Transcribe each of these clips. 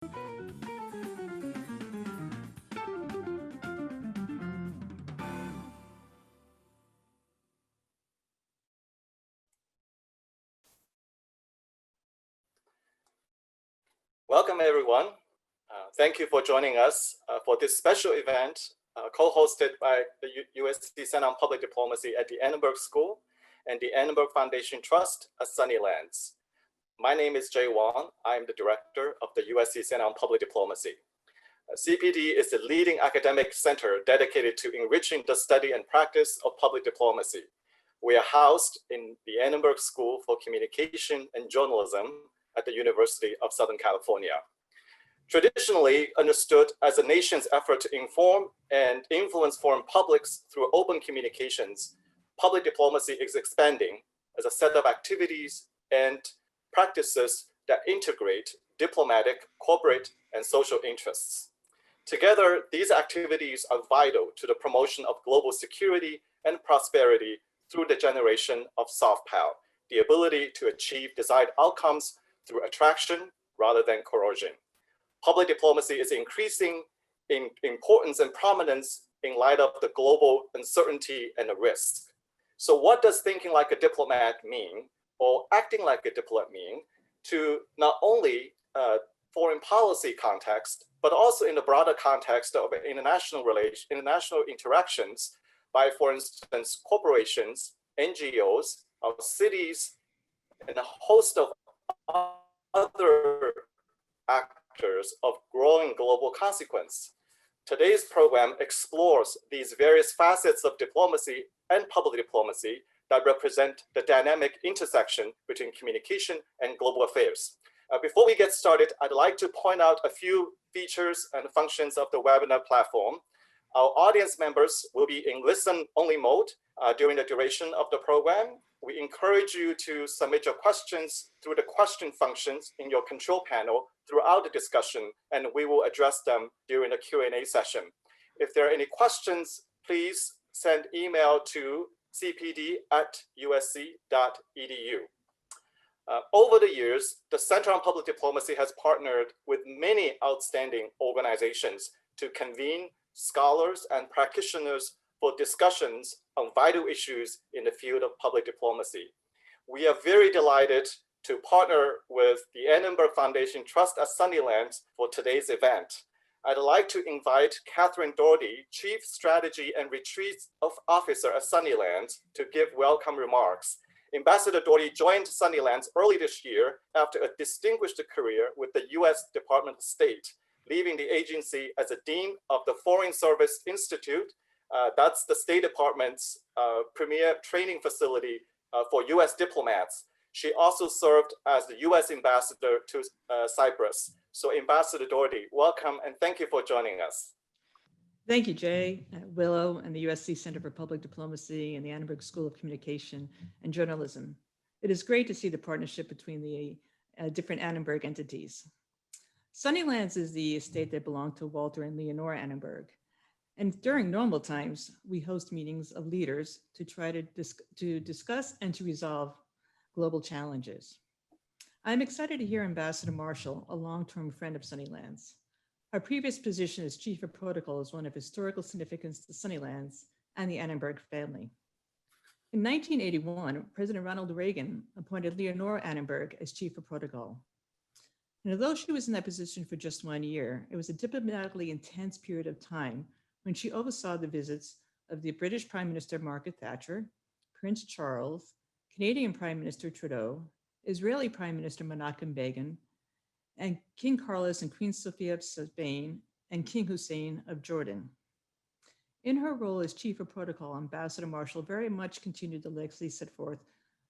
Welcome, everyone. Thank you for joining us for this special event co-hosted by the USC Center on Public Diplomacy at the Annenberg School and the Annenberg Foundation Trust at Sunnylands. My name is Jay Wong. I'm the director of the USC Center on Public Diplomacy. CPD is the leading academic center dedicated to enriching the study and practice of public diplomacy. We are housed in the Annenberg School for Communication and Journalism at the University of Southern California. Traditionally understood as a nation's effort to inform and influence foreign publics through open communications, public diplomacy is expanding as a set of activities and practices that integrate diplomatic, corporate, and social interests. Together, these activities are vital to the promotion of global security and prosperity through the generation of soft power, the ability to achieve desired outcomes through attraction rather than coercion. Public diplomacy is increasing in importance and prominence in light of the global uncertainty and the risk. So what does thinking like a diplomat mean, or acting like a diplomat mean, to not only foreign policy context, but also in the broader context of international interactions by, for instance, corporations, NGOs, of cities, and a host of other actors of growing global consequence. Today's program explores these various facets of diplomacy and public diplomacy that represent the dynamic intersection between communication and global affairs. Before we get started, I'd like to point out a few features and functions of the webinar platform. Our audience members will be in listen-only mode during the duration of the program. We encourage you to submit your questions through the question functions in your control panel throughout the discussion, and we will address them during the Q&A session. If there are any questions, please send email to cpd@usc.edu. Over the years, the Center on Public Diplomacy has partnered with many outstanding organizations to convene scholars and practitioners for discussions on vital issues in the field of public diplomacy. We are very delighted to partner with the Annenberg Foundation Trust at Sunnylands for today's event. I'd like to invite Catherine Doherty, Chief Strategy and Retreats Officer at Sunnylands, to give welcome remarks. Ambassador Doherty joined Sunnylands early this year after a distinguished career with the US Department of State, leaving the agency as a Dean of the Foreign Service Institute. That's the State Department's premier training facility for US diplomats. She also served as the US Ambassador to Cyprus. So Ambassador Doherty, welcome and thank you for joining us. Thank you, Jay, Willow, and the USC Center for Public Diplomacy and the Annenberg School of Communication and Journalism. It is great to see the partnership between the different Annenberg entities. Sunnylands is the estate that belonged to Walter and Leonore Annenberg. And during normal times, we host meetings of leaders to try to discuss and to resolve global challenges. I'm excited to hear Ambassador Marshall, a long-term friend of Sunnylands. Her previous position as Chief of Protocol is one of historical significance to Sunnylands and the Annenberg family. In 1981, President Ronald Reagan appointed Leonore Annenberg as Chief of Protocol. And although she was in that position for just 1 year, it was a diplomatically intense period of time when she oversaw the visits of the British Prime Minister Margaret Thatcher, Prince Charles, Canadian Prime Minister Trudeau, Israeli Prime Minister Menachem Begin, and King Carlos and Queen Sofia of Spain, and King Hussein of Jordan. In her role as Chief of Protocol, Ambassador Marshall very much continued the legacy set forth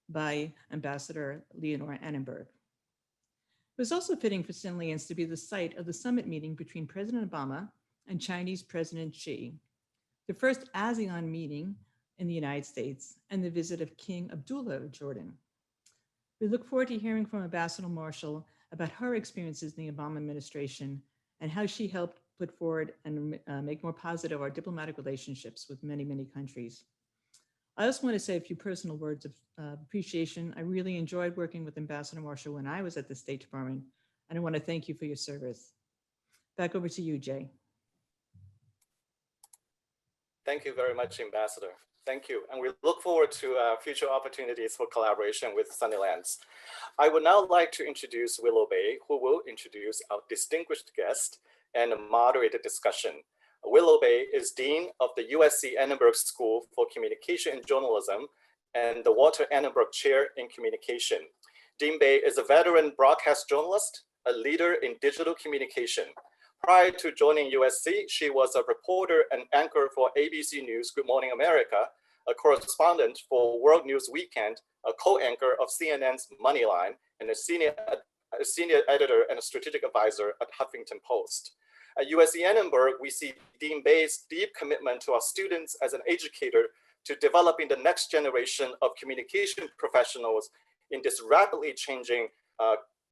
by Ambassador Leonore Annenberg. It was also fitting for Sunnylands to be the site of the summit meeting between President Obama and Chinese President Xi, the first ASEAN meeting in the United States, and the visit of King Abdullah of Jordan. We look forward to hearing from Ambassador Marshall about her experiences in the Obama administration and how she helped put forward and make more positive our diplomatic relationships with many, many countries. I also want to say a few personal words of appreciation. I really enjoyed working with Ambassador Marshall when I was at the State Department, and I want to thank you for your service. Back over to you, Jay. Thank you very much, Ambassador. Thank you. And we look forward to future opportunities for collaboration with Sunnylands. I would now like to introduce Willow Bay, who will introduce our distinguished guest and moderate the discussion. Willow Bay is Dean of the USC Annenberg School for Communication and Journalism and the Walter Annenberg Chair in Communication. Dean Bay is a veteran broadcast journalist, a leader in digital communication. Prior to joining USC, she was a reporter and anchor for ABC News Good Morning America, a correspondent for World News Weekend, a co-anchor of CNN's Moneyline, and a senior editor and a strategic advisor at Huffington Post. At USC Annenberg, we see Dean Bay's deep commitment to our students as an educator to developing the next generation of communication professionals in this rapidly changing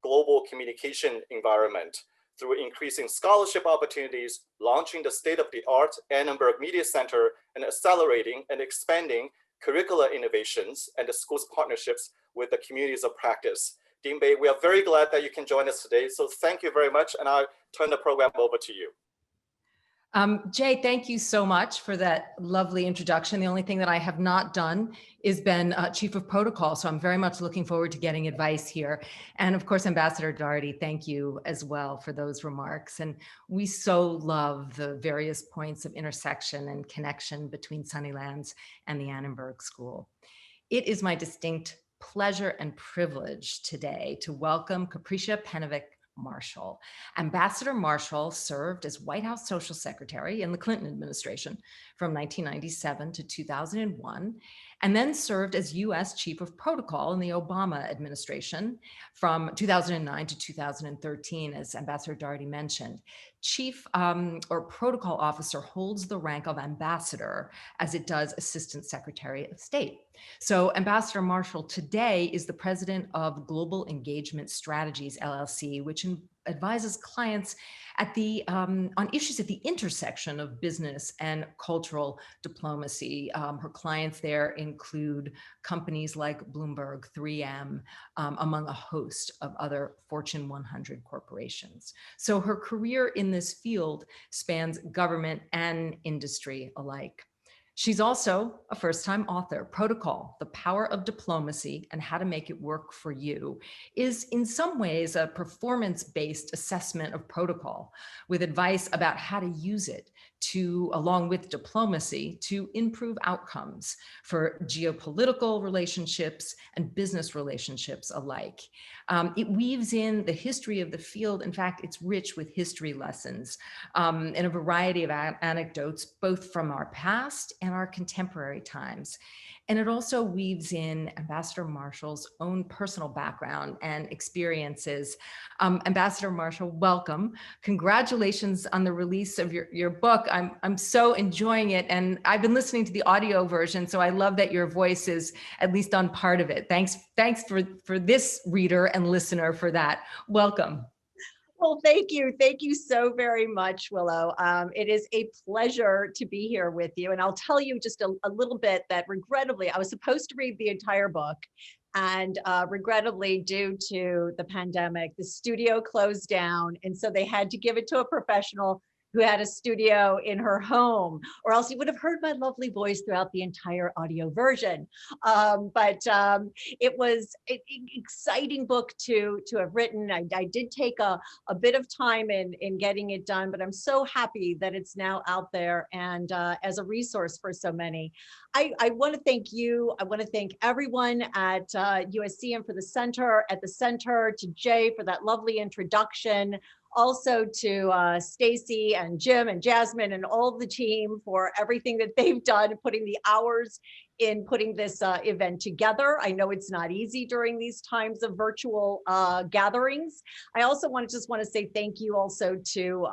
global communication environment through increasing scholarship opportunities, launching the state-of-the-art Annenberg Media Center, and accelerating and expanding curricular innovations and the school's partnerships with the communities of practice. Dean Bay, we are very glad that you can join us today. So thank you very much. And I'll turn the program over to you. Jay, thank you so much for that lovely introduction. The only thing that I have not done is been Chief of Protocol. So I'm very much looking forward to getting advice here. And of course, Ambassador Daugherty, thank you as well for those remarks. And we so love the various points of intersection and connection between Sunnylands and the Annenberg School. It is my distinct pleasure and privilege today to welcome Capricia Penavic Marshall. Ambassador Marshall served as White House Social Secretary in the Clinton administration from 1997 to 2001, and then served as U.S. Chief of Protocol in the Obama administration from 2009 to 2013, as Ambassador Daugherty mentioned. Chief or Protocol Officer holds the rank of Ambassador, as it does Assistant Secretary of State. So Ambassador Marshall today is the president of Global Engagement Strategies, LLC, which advises clients at the on issues at the intersection of business and cultural diplomacy. Her clients there include companies like Bloomberg, 3M, among a host of other Fortune 100 corporations. So her career in this field spans government and industry alike. She's also a first-time author. Protocol, The Power of Diplomacy and How to Make It Work for You is in some ways a performance-based assessment of protocol with advice about how to use it to, along with diplomacy, to improve outcomes for geopolitical relationships and business relationships alike. It weaves in the history of the field. In fact, it's rich with history lessons and a variety of anecdotes, both from our past and our contemporary times. And it also weaves in Ambassador Marshall's own personal background and experiences. Ambassador Marshall, welcome. Congratulations on the release of your book. I'm so enjoying it. And I've been listening to the audio version, so I love that your voice is at least on part of it. Thanks for this reader and listener for that. Welcome. Well, thank you. Thank you so very much, Willow. It is a pleasure to be here with you. And I'll tell you just a little bit that regrettably, I was supposed to read the entire book. And regrettably, due to the pandemic, the studio closed down. And so they had to give it to a professional who had a studio in her home, or else you would have heard my lovely voice throughout the entire audio version. It was an exciting book to have written. I did take a bit of time in getting it done, but I'm so happy that it's now out there and as a resource for so many. I want to thank you. I want to thank everyone at USC and for the center, to Jay for that lovely introduction. Also to Stacy and Jim and Jasmine and all the team for everything that they've done, putting the hours in putting this event together. I know it's not easy during these times of virtual gatherings. I also want to say thank you also to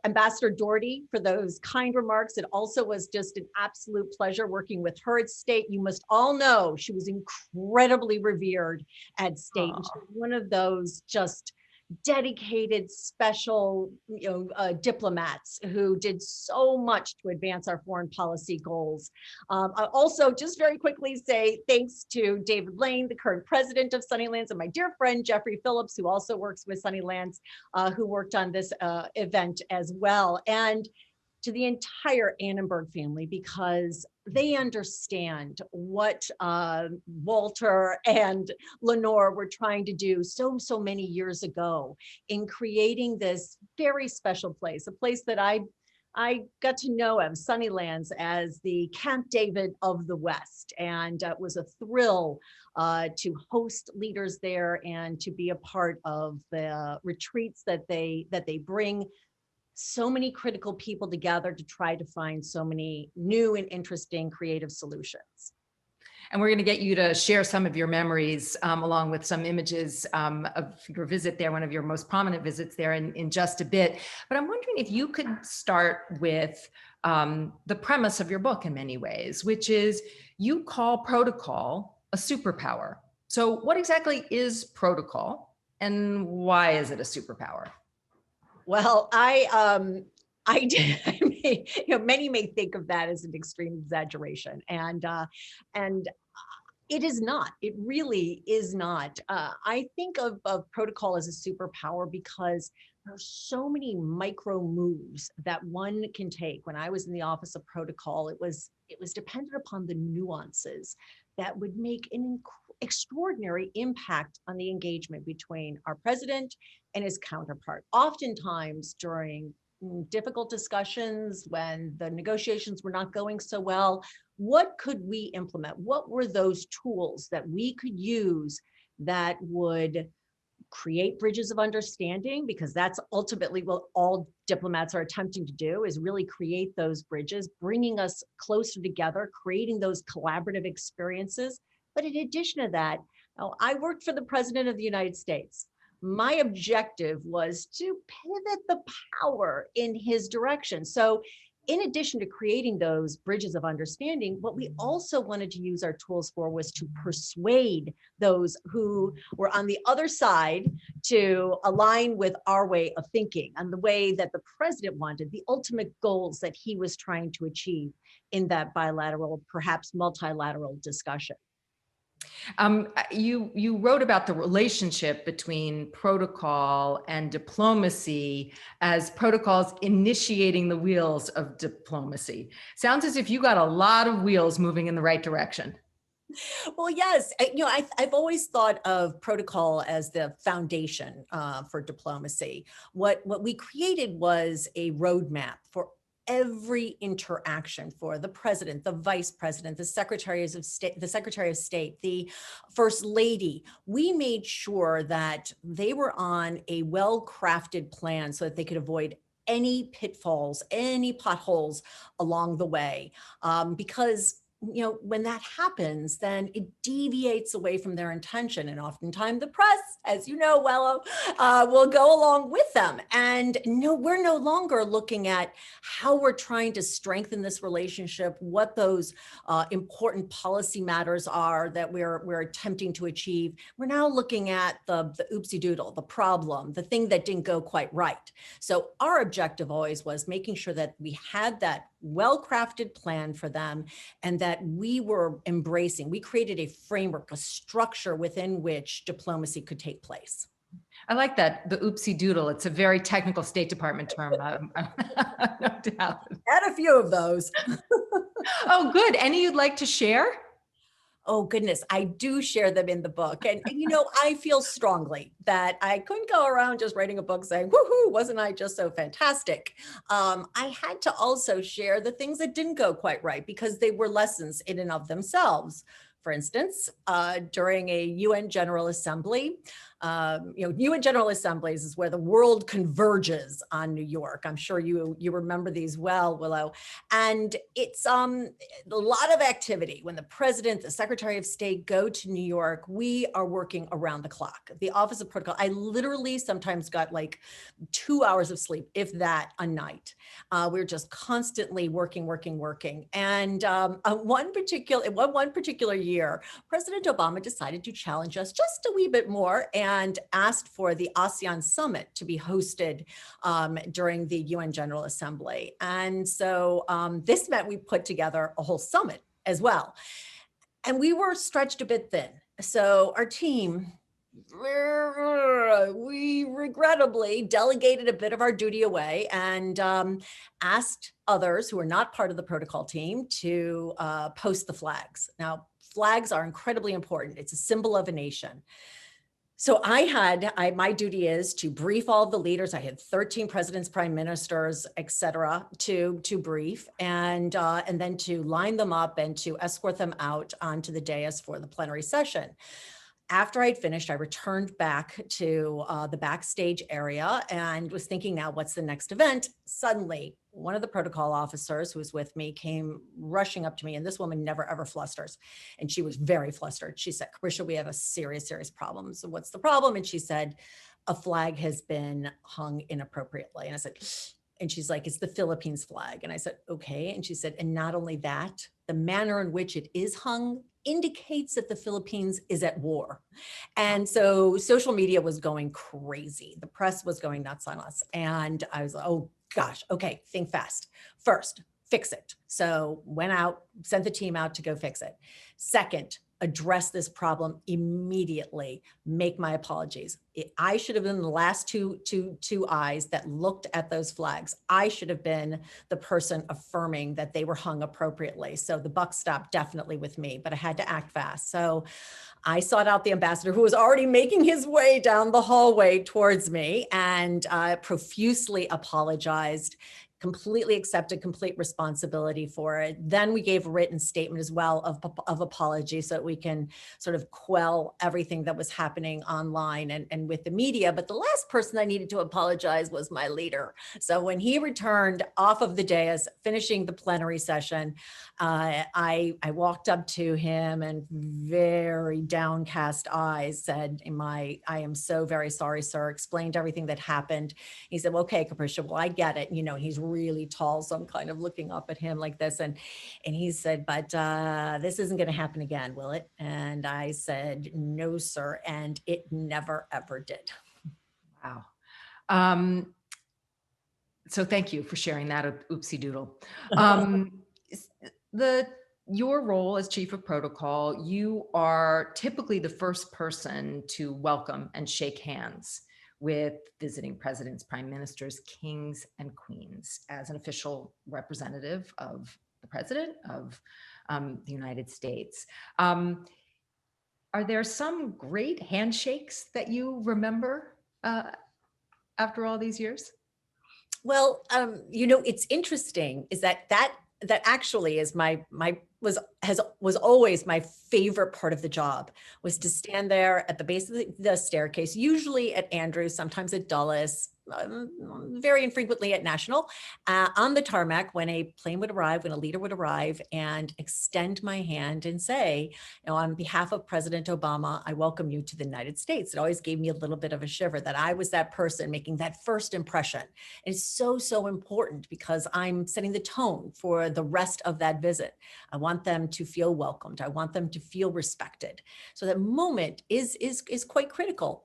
Ambassador Daugherty for those kind remarks. It also was just an absolute pleasure working with her at State. You must all know she was incredibly revered at State. And she was one of those just dedicated special diplomats who did so much to advance our foreign policy goals. I also just very quickly say thanks to David Lane, the current president of Sunnylands, and my dear friend Jeffrey Phillips, who also works with Sunnylands, who worked on this event as well. And to the entire Annenberg family, because they understand what Walter and Lenore were trying to do so many years ago in creating this very special place, a place that I got to know of, Sunnylands, as the Camp David of the West. And it was a thrill to host leaders there and to be a part of the retreats that they bring so many critical people together to try to find so many new and interesting creative solutions. And we're going to get you to share some of your memories along with some images of your visit there, one of your most prominent visits there in just a bit. But I'm wondering if you could start with the premise of your book in many ways, which is you call protocol a superpower. So what exactly is protocol and why is it a superpower? Well, many may think of that as an extreme exaggeration, and it is not. It really is not. I think of protocol as a superpower because there are so many micro moves that one can take. When I was in the Office of Protocol, it was dependent upon the nuances that would make an extraordinary impact on the engagement between our president and his counterpart. Oftentimes during difficult discussions, when the negotiations were not going so well, what could we implement? What were those tools that we could use that would create bridges of understanding? Because that's ultimately what all diplomats are attempting to do, is really create those bridges, bringing us closer together, creating those collaborative experiences. But in addition to that, I worked for the President of the United States. My objective was to pivot the power in his direction. So in addition to creating those bridges of understanding, what we also wanted to use our tools for was to persuade those who were on the other side to align with our way of thinking and the way that the president wanted, the ultimate goals that he was trying to achieve in that bilateral, perhaps multilateral discussion. You wrote about the relationship between protocol and diplomacy as protocols initiating the wheels of diplomacy. Sounds as if you got a lot of wheels moving in the right direction. Well, yes, I've always thought of protocol as the foundation for diplomacy. What we created was a roadmap for every interaction for the president, the vice president, the secretaries of state, the secretary of state, the first lady. We made sure that they were on a well-crafted plan so that they could avoid any pitfalls, any potholes along the way, because when that happens, then it deviates away from their intention. And oftentimes the press, as you know, Willow, will go along with them. And no, we're no longer looking at how we're trying to strengthen this relationship, what those important policy matters are that we're attempting to achieve. We're now looking at the oopsie doodle, the problem, the thing that didn't go quite right. So our objective always was making sure that we had that well-crafted plan for them and that we were embracing. We created a framework, a structure within which diplomacy could take place. I like that, the oopsie doodle. It's a very technical State Department term, no doubt. Had a few of those. Oh, good. Any you'd like to share? Oh, goodness, I do share them in the book. And I feel strongly that I couldn't go around just writing a book saying, woohoo, wasn't I just so fantastic? I had to also share the things that didn't go quite right because they were lessons in and of themselves. For instance, during a UN General Assembly, UN General Assemblies is where the world converges on New York. I'm sure you remember these well, Willow. And it's a lot of activity. When the president, the secretary of state go to New York, we are working around the clock. The Office of Protocol, I literally sometimes got like 2 hours of sleep, if that, a night. We're just constantly working. And one particular year, President Obama decided to challenge us just a wee bit more. And and asked for the ASEAN summit to be hosted during the UN General Assembly. And so this meant we put together a whole summit as well. And we were stretched a bit thin. So our team, we regrettably delegated a bit of our duty away and asked others who are not part of the protocol team to post the flags. Now, flags are incredibly important. It's a symbol of a nation. So my duty is to brief all of the leaders. I had 13 presidents, prime ministers, et cetera, to brief and then to line them up and to escort them out onto the dais for the plenary session. After I'd finished, I returned back to the backstage area and was thinking, now what's the next event? Suddenly, one of the protocol officers who was with me came rushing up to me, and this woman never ever flusters. And she was very flustered. She said, Capricia, we have a serious problem. So what's the problem? And she said, a flag has been hung inappropriately. And I said, and she's like, it's the Philippines flag. And I said, okay. And she said, and not only that, the manner in which it is hung indicates that the Philippines is at war. And so social media was going crazy. The press was going nuts on us. And I was like, oh gosh, okay, think fast. First, fix it. So went out, sent the team out to go fix it. Second, address this problem immediately, make my apologies. I should have been the last two eyes that looked at those flags. I should have been the person affirming that they were hung appropriately. So the buck stopped definitely with me, but I had to act fast. So I sought out the ambassador who was already making his way down the hallway towards me and profusely apologized, completely accepted complete responsibility for it. Then we gave a written statement as well of apology so that we can sort of quell everything that was happening online and with the media. But the last person I needed to apologize was my leader. So when he returned off of the dais, finishing the plenary session, I walked up to him and very downcast eyes said, I am so very sorry, sir, explained everything that happened. He said, well, okay, Capricia, well, I get it. You know, he's really tall. So I'm kind of looking up at him like this. And he said, but this isn't going to happen again, will it? And I said, no, sir. And it never, ever did. Wow. So thank you for sharing that oopsie doodle. Your role as chief of protocol, you are typically the first person to welcome and shake hands with visiting presidents, prime ministers, kings, and queens as an official representative of the president of the United States. Are there some great handshakes that you remember after all these years? Well, you know, it's interesting is that actually is was always my favorite part of the job, was to stand there at the base of the staircase, usually at Andrews, sometimes at Dulles, very infrequently at National, on the tarmac when a plane would arrive, when a leader would arrive, and extend my hand and say, you know, on behalf of President Obama, I welcome you to the United States. It always gave me a little bit of a shiver that I was that person making that first impression. And it's so, so important because I'm setting the tone for the rest of that visit. I want them to feel welcomed. I want them to feel respected. So that moment is quite critical.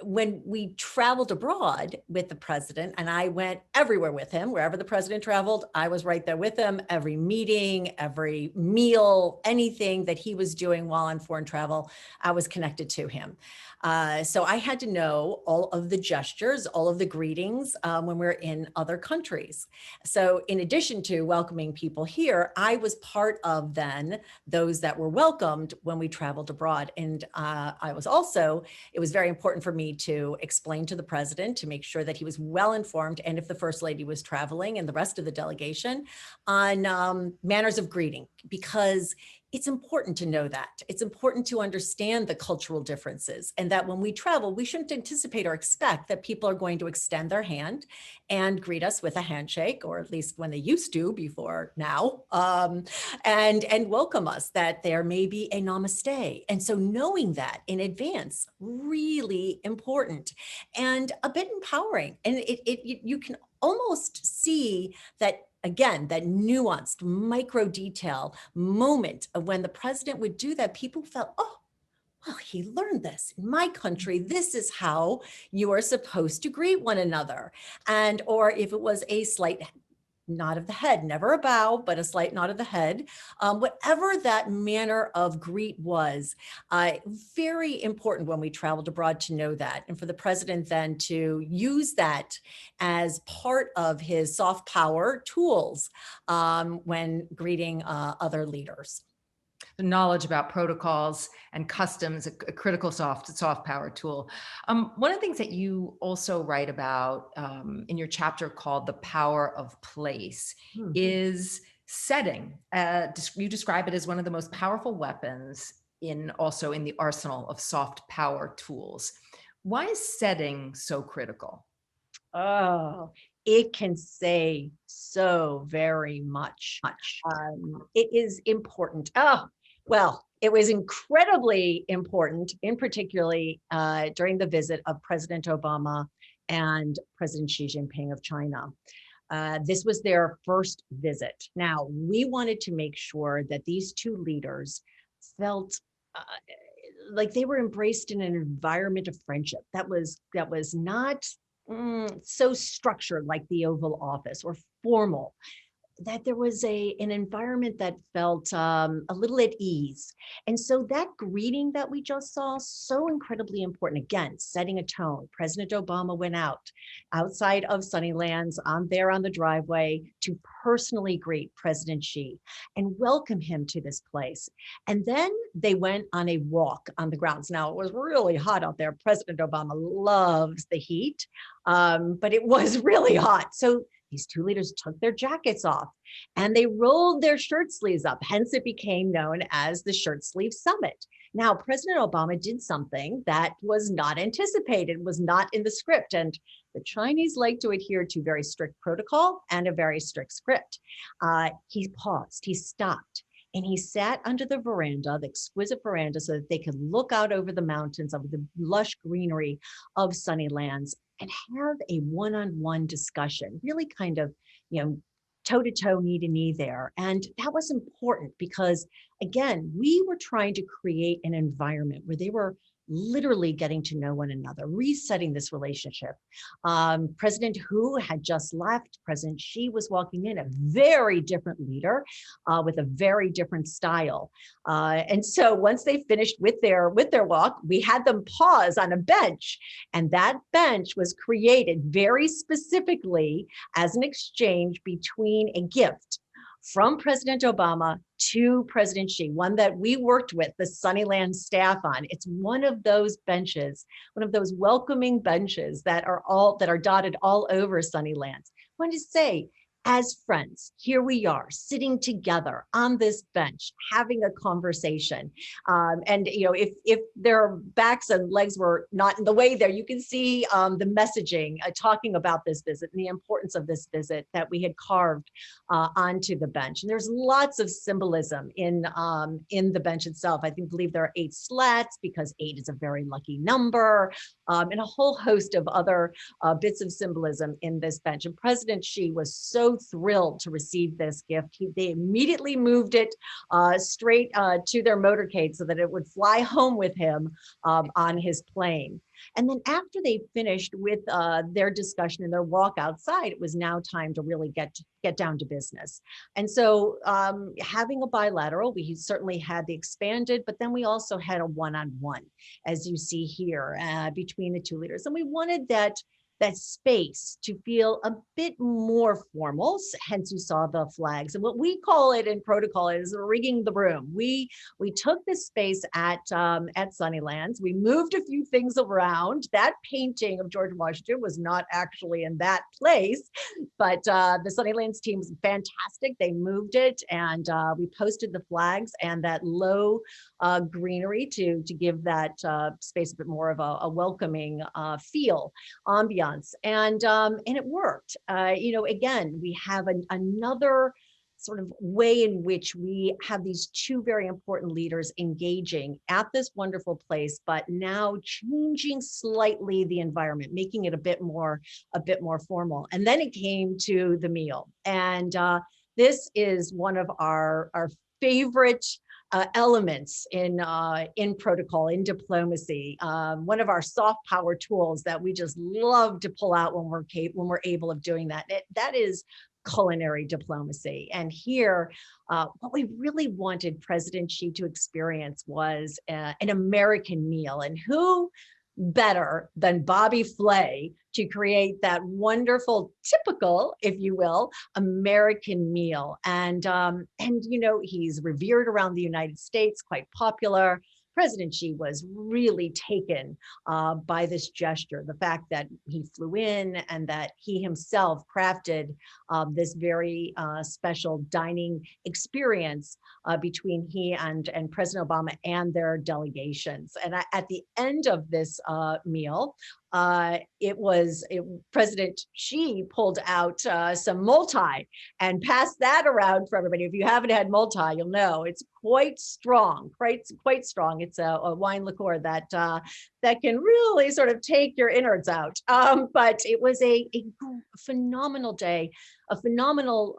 When we traveled abroad with the president, and I went everywhere with him, wherever the president traveled, I was right there with him, every meeting, every meal, anything that he was doing while on foreign travel, I was connected to him. So I had to know all of the gestures, all of the greetings when we're in other countries. So in addition to welcoming people here, I was part of then those that were welcomed when we traveled abroad. And I was also, it was very important for me to explain to the president to make sure that he was well informed, and if the first lady was traveling and the rest of the delegation, on manners of greeting, because it's important to know that. It's important to understand the cultural differences, and that when we travel, we shouldn't anticipate or expect that people are going to extend their hand and greet us with a handshake, or at least when they used to before now, and welcome us, that there may be a namaste. And so knowing that in advance, really important and a bit empowering. And you can almost see that, again, that nuanced micro detail moment of when the president would do that, people felt, oh, well, he learned this in my country. This is how you are supposed to greet one another. And, or if it was a slight nod of the head, never a bow, but a slight nod of the head, whatever that manner of greet was, very important when we traveled abroad to know that. And for the president then to use that as part of his soft power tools when greeting other leaders. The knowledge about protocols and customs, a critical soft power tool. One of the things that you also write about in your chapter called The Power of Place is setting. You describe it as one of the most powerful weapons also in the arsenal of soft power tools. Why is setting so critical? Oh, it can say so very much. It is important. Oh, well, it was incredibly important, in particularly during the visit of President Obama and President Xi Jinping of China. This was their first visit. Now, we wanted to make sure that these two leaders felt like they were embraced in an environment of friendship that was not so structured like the Oval Office or formal, that there was an environment that felt a little at ease. And so that greeting that we just saw, so incredibly important. Again, setting a tone. President Obama went outside of Sunnylands, there on the driveway, to personally greet President Xi and welcome him to this place. And then they went on a walk on the grounds. Now, it was really hot out there. President Obama loves the heat, but it was really hot. So these two leaders took their jackets off and they rolled their shirt sleeves up. Hence, it became known as the Shirt Sleeve Summit. Now, President Obama did something that was not anticipated, was not in the script. And the Chinese like to adhere to very strict protocol and a very strict script. He paused, he stopped, and he sat under the veranda, the exquisite veranda, so that they could look out over the mountains of the lush greenery of Sunnylands and have a one-on-one discussion, really kind of, toe-to-toe, knee-to-knee there. And that was important because, again, we were trying to create an environment where they were literally getting to know one another, resetting this relationship. President Hu had just left. President Xi was walking in, a very different leader with a very different style. And so once they finished with their walk, we had them pause on a bench. And that bench was created very specifically as an exchange between a gift from President Obama to President Xi, one that we worked with the Sunnylands staff on. It's one of those benches, one of those welcoming benches that are dotted all over Sunnylands. I want to say, as friends, here we are sitting together on this bench, having a conversation. And if their backs and legs were not in the way there, you can see the messaging talking about this visit and the importance of this visit that we had carved onto the bench. And there's lots of symbolism in the bench itself. I believe there are 8 slats because 8 is a very lucky number, and a whole host of other bits of symbolism in this bench. And President Xi was so thrilled to receive this gift. They immediately moved it straight to their motorcade so that it would fly home with him on his plane. And then after they finished with their discussion and their walk outside, it was now time to really get down to business. And so having a bilateral, we certainly had the expanded, but then we also had a one-on-one, as you see here, between the two leaders. And we wanted that space to feel a bit more formal, hence you saw the flags. And what we call it in protocol is rigging the room. We took this space at Sunnylands. We moved a few things around. That painting of George Washington was not actually in that place, but the Sunnylands team was fantastic. They moved it, and we posted the flags and that low greenery to give that space a bit more of a welcoming feel, ambiance. And it worked. Again, we have another sort of way in which we have these two very important leaders engaging at this wonderful place, but now changing slightly the environment, making it a bit more formal. And then it came to the meal. And this is one of our favorite elements in protocol, in diplomacy. One of our soft power tools that we just love to pull out when we're able of doing that. That is culinary diplomacy. And here, what we really wanted President Xi to experience was an American meal. And who better than Bobby Flay to create that wonderful, typical, if you will, American meal. And you know, he's revered around the United States, quite popular. President Xi was really taken by this gesture, the fact that he flew in and that he himself crafted this very special dining experience between he and President Obama and their delegations. And at the end of this meal, President Xi pulled out some multi and passed that around for everybody. If you haven't had multi, you'll know it's quite strong, quite strong. It's a wine liqueur that can really sort of take your innards out. But it was a phenomenal day, a phenomenal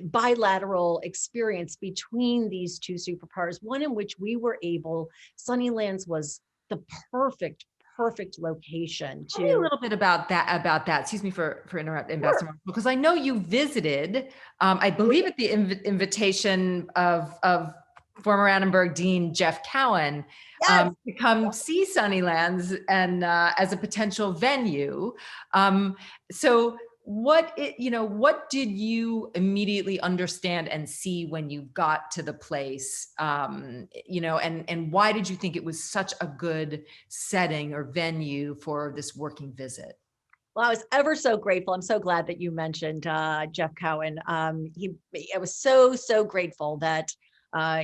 bilateral experience between these two superpowers, one in which we were able, Sunnylands was the perfect location to. Tell me a little bit about that. Excuse me for interrupting, Ambassador Marshall, because I know you visited, I believe at the invitation of former Annenberg Dean Jeff Cowan, Yes. to come see Sunnylands and as a potential venue. So what did you immediately understand and see when you got to the place? And why did you think it was such a good setting or venue for this working visit? Well, I was ever so grateful. I'm so glad that you mentioned Jeff Cowan. I was so grateful that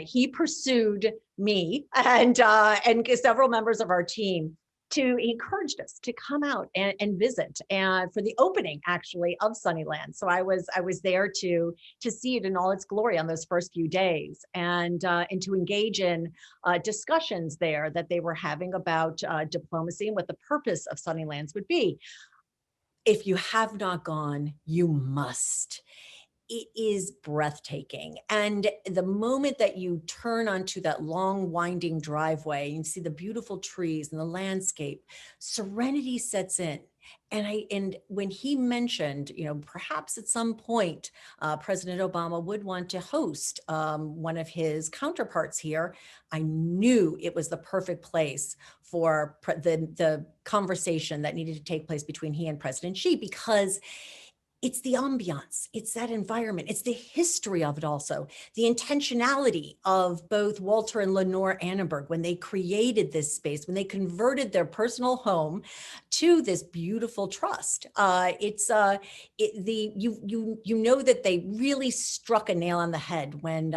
he pursued me and several members of our team. He encouraged us to come out and visit, and for the opening actually of Sunnylands. So I was there to see it in all its glory on those first few days, and to engage in discussions there that they were having about diplomacy and what the purpose of Sunnylands would be. If you have not gone, you must. It is breathtaking. And the moment that you turn onto that long winding driveway and see the beautiful trees and the landscape, serenity sets in. And when he mentioned, perhaps at some point, President Obama would want to host one of his counterparts here, I knew it was the perfect place for the conversation that needed to take place between he and President Xi, because it's the ambiance, it's that environment, it's the history of it also, the intentionality of both Walter and Lenore Annenberg when they created this space, when they converted their personal home to this beautiful trust. You know that they really struck a nail on the head when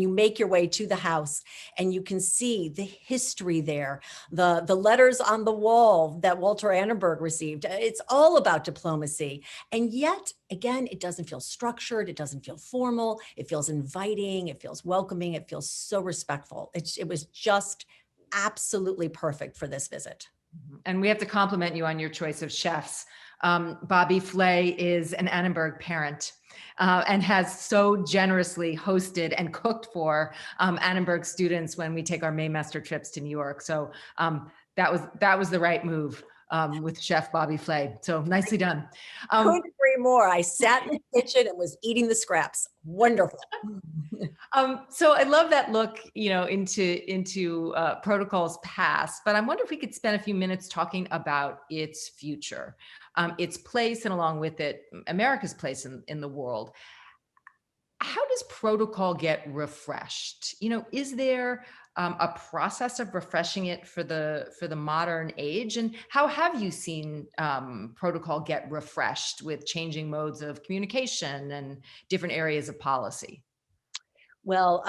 you make your way to the house and you can see the history there, the letters on the wall that Walter Annenberg received. It's all about diplomacy. And yet, again, it doesn't feel structured. It doesn't feel formal. It feels inviting. It feels welcoming. It feels so respectful. It was just absolutely perfect for this visit. And we have to compliment you on your choice of chefs. Bobby Flay is an Annenberg parent and has so generously hosted and cooked for Annenberg students when we take our Maymaster trips to New York. So that was the right move. With Chef Bobby Flay. So nicely done. Couldn't agree more. I sat in the kitchen and was eating the scraps. Wonderful. So I love that look, into protocols past, but I wonder if we could spend a few minutes talking about its future, its place, and along with it, America's place in the world. How does protocol get refreshed? Is there a process of refreshing it for the modern age? And how have you seen protocol get refreshed with changing modes of communication and different areas of policy? Well,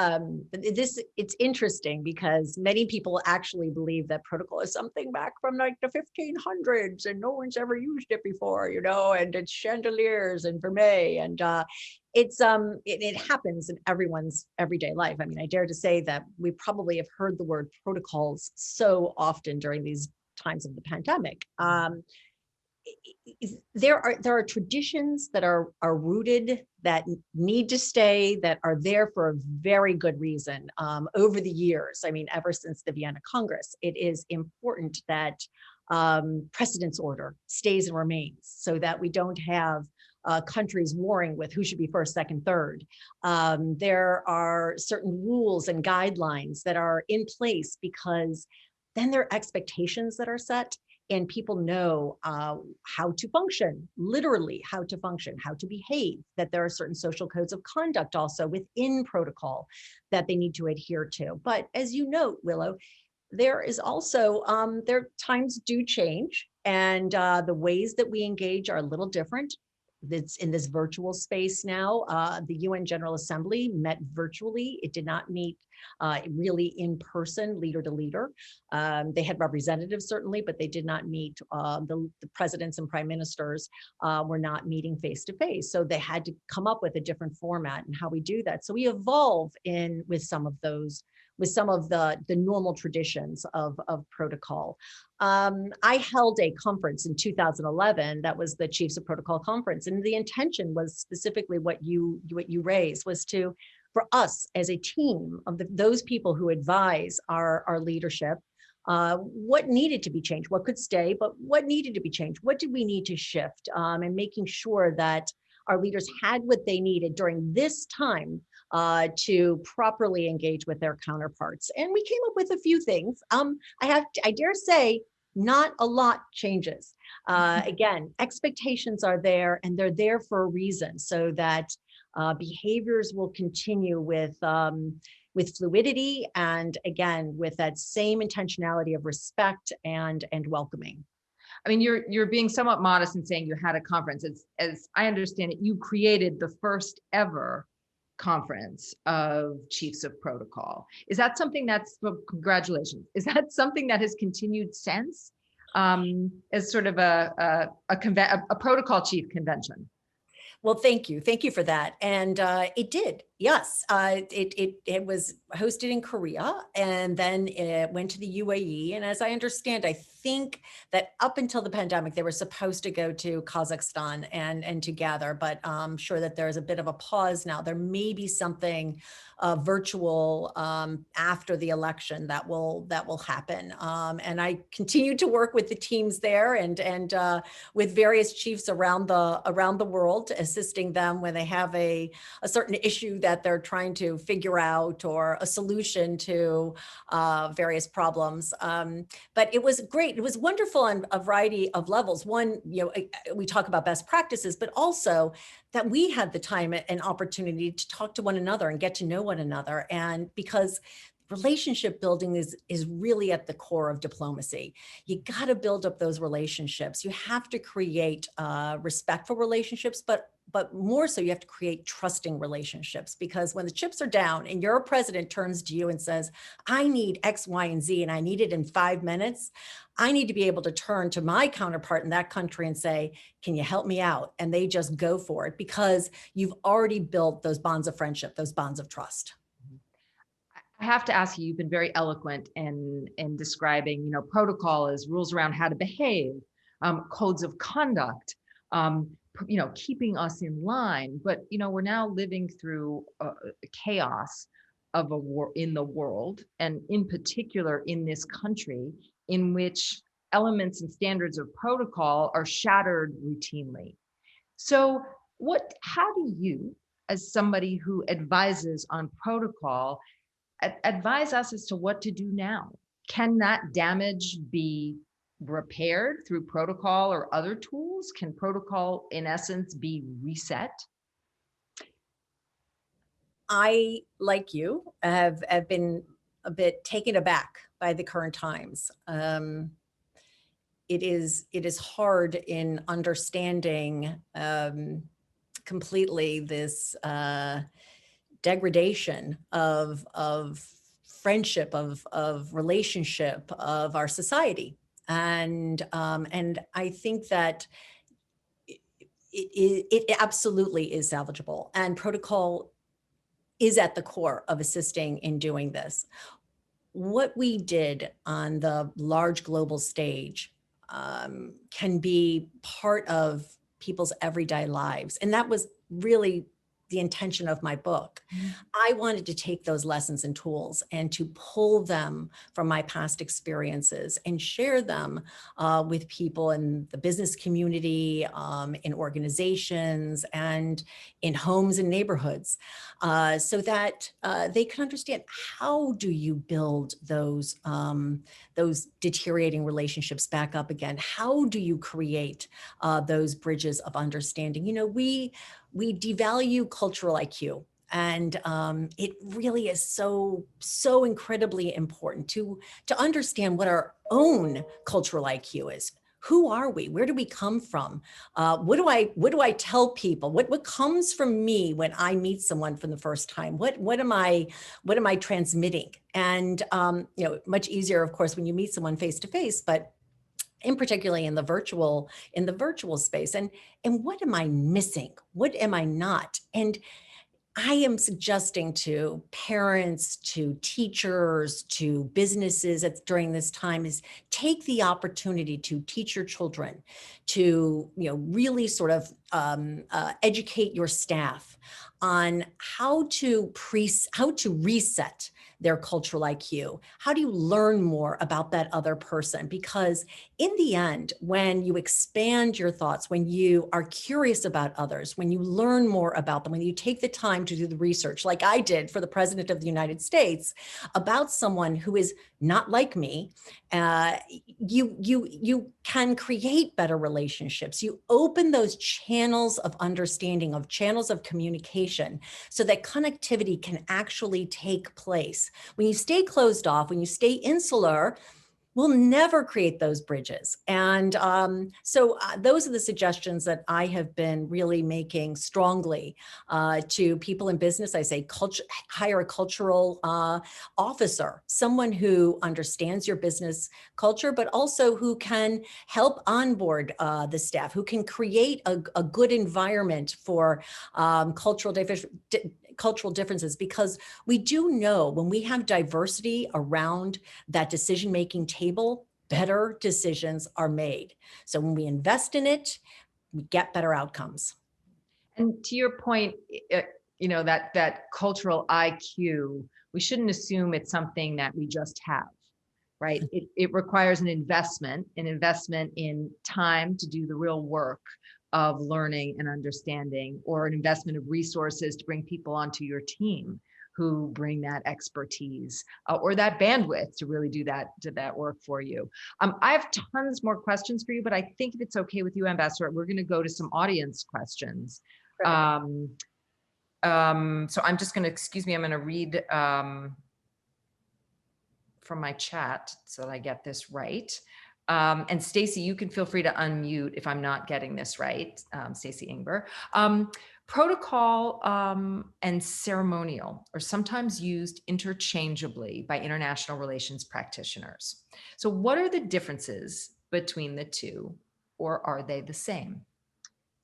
it's interesting because many people actually believe that protocol is something back from like the 1500s and no one's ever used it before, and it's chandeliers and vermeil, and it happens in everyone's everyday life. I mean, I dare to say that we probably have heard the word protocols so often during these times of the pandemic. there are traditions that are rooted, that need to stay, that are there for a very good reason. Over the years, I mean, ever since the Vienna Congress, it is important that precedence order stays and remains, so that we don't have countries warring with who should be first, second, third. There are certain rules and guidelines that are in place, because then there are expectations that are set, and people know how to function, literally how to function, how to behave, that there are certain social codes of conduct also within protocol that they need to adhere to. But as you note, Willow, there is also, times do change, and the ways that we engage are a little different. That's in this virtual space now. The UN General Assembly met virtually. It did not meet really in person, leader to leader. They had representatives certainly, but they did not meet. The presidents and prime ministers were not meeting face to face. So they had to come up with a different format and how we do that. So we evolve in with some of those, with some of the normal traditions of protocol. I held a conference in 2011 that was the Chiefs of Protocol Conference, and the intention was specifically what you raised, was to, for us as a team of those people who advise our leadership, what needed to be changed, what could stay, but what needed to be changed, what did we need to shift, and making sure that our leaders had what they needed during this time to properly engage with their counterparts. And we came up with a few things. I dare say, not a lot changes. Again, expectations are there, and they're there for a reason, so that behaviors will continue with fluidity, and again, with that same intentionality of respect and welcoming. I mean, you're being somewhat modest in saying you had a conference. It's, as I understand it, you created the first ever conference of chiefs of protocol. Is that something that's, well, congratulations. Is that something that has continued since, as sort of a protocol chief convention? Well, thank you for that. And it did, yes. It was hosted in Korea, and then it went to the UAE. And as I understand, I think that up until the pandemic, they were supposed to go to Kazakhstan and to gather, but I'm sure that there's a bit of a pause now. There may be something virtual after the election that will happen. And I continue to work with the teams there, and with various chiefs around the world, assisting them when they have a certain issue that they're trying to figure out, or a solution to various problems. But it was great. It was wonderful on a variety of levels. One, we talk about best practices, but also that we had the time and opportunity to talk to one another and get to know one another. And because relationship building is really at the core of diplomacy. You got to build up those relationships. You have to create respectful relationships, but more so, you have to create trusting relationships, because when the chips are down and your president turns to you and says, I need X, Y, and Z, and I need it in 5 minutes, I need to be able to turn to my counterpart in that country and say, can you help me out? And they just go for it, because you've already built those bonds of friendship, those bonds of trust. I have to ask you, you've been very eloquent in describing, protocol as rules around how to behave, codes of conduct, keeping us in line. But, we're now living through chaos of a war in the world, and in particular in this country, in which elements and standards of protocol are shattered routinely. So how do you, as somebody who advises on protocol, advise us as to what to do now? Can that damage be repaired through protocol or other tools? Can protocol, in essence, be reset? I, like you, have been a bit taken aback by the current times. It is hard in understanding completely this degradation of friendship, of relationship, of our society. And I think that it absolutely is salvageable, and protocol is at the core of assisting in doing this. What we did on the large global stage can be part of people's everyday lives. And that was really the intention of my book. I wanted to take those lessons and tools and to pull them from my past experiences and share them with people in the business community, in organizations, and in homes and neighborhoods, so that they can understand, how do you build those deteriorating relationships back up again? How do you create those bridges of understanding? You know, we devalue cultural IQ. And it really is so incredibly important to understand what our own cultural IQ is. Who are we? Where do we come from? What do I tell people? What comes from me when I meet someone for the first time? What am I transmitting? And you know, much easier, of course, when you meet someone face to face, but in particularly in the virtual space. And what am I missing? What am I not? And I am suggesting to parents, to teachers, to businesses during this time is take the opportunity to teach your children, to, you know, really sort of educate your staff on how to reset their cultural IQ. How do you learn more about that other person? Because in the end, when you expand your thoughts, when you are curious about others, when you learn more about them, when you take the time to do the research, like I did for the President of the United States, about someone who is not like me, you can create better relationships. You open those channels of understanding, of channels of communication, so that connectivity can actually take place. When you stay closed off, when you stay insular, we'll never create those bridges. And so those are the suggestions that I have been really making strongly to people in business. I say hire a cultural officer, someone who understands your business culture, but also who can help onboard the staff, who can create a good environment for cultural differences, because we do know when we have diversity around that decision-making table, better decisions are made. So when we invest in it, we get better outcomes. And to your point, you know, that cultural IQ, we shouldn't assume it's something that we just have, right? It requires an investment in time to do the real work of learning and understanding, or an investment of resources to bring people onto your team who bring that expertise or that bandwidth to really do that work for you. I have tons more questions for you, but I think if it's okay with you, Ambassador, we're going to go to some audience questions. So I'm just going to, excuse me, I'm going to read from my chat so that I get this right. And Stacy, you can feel free to unmute if I'm not getting this right, Stacy Ingber. Protocol and ceremonial are sometimes used interchangeably by international relations practitioners. So what are the differences between the two, or are they the same?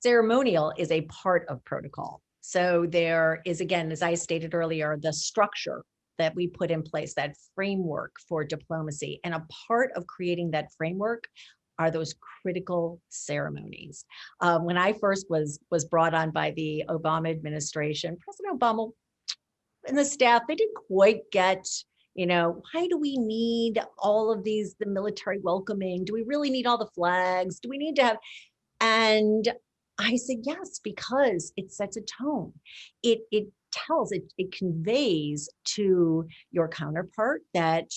Ceremonial is a part of protocol. So there is, again, as I stated earlier, the structure that we put in place, that framework for diplomacy. And a part of creating that framework are those critical ceremonies. When I first was brought on by the Obama administration, President Obama and the staff, they didn't quite get, you know, why do we need all of these, the military welcoming? Do we really need all the flags? Do we need to have, and I said, yes, because it sets a tone. It conveys to your counterpart that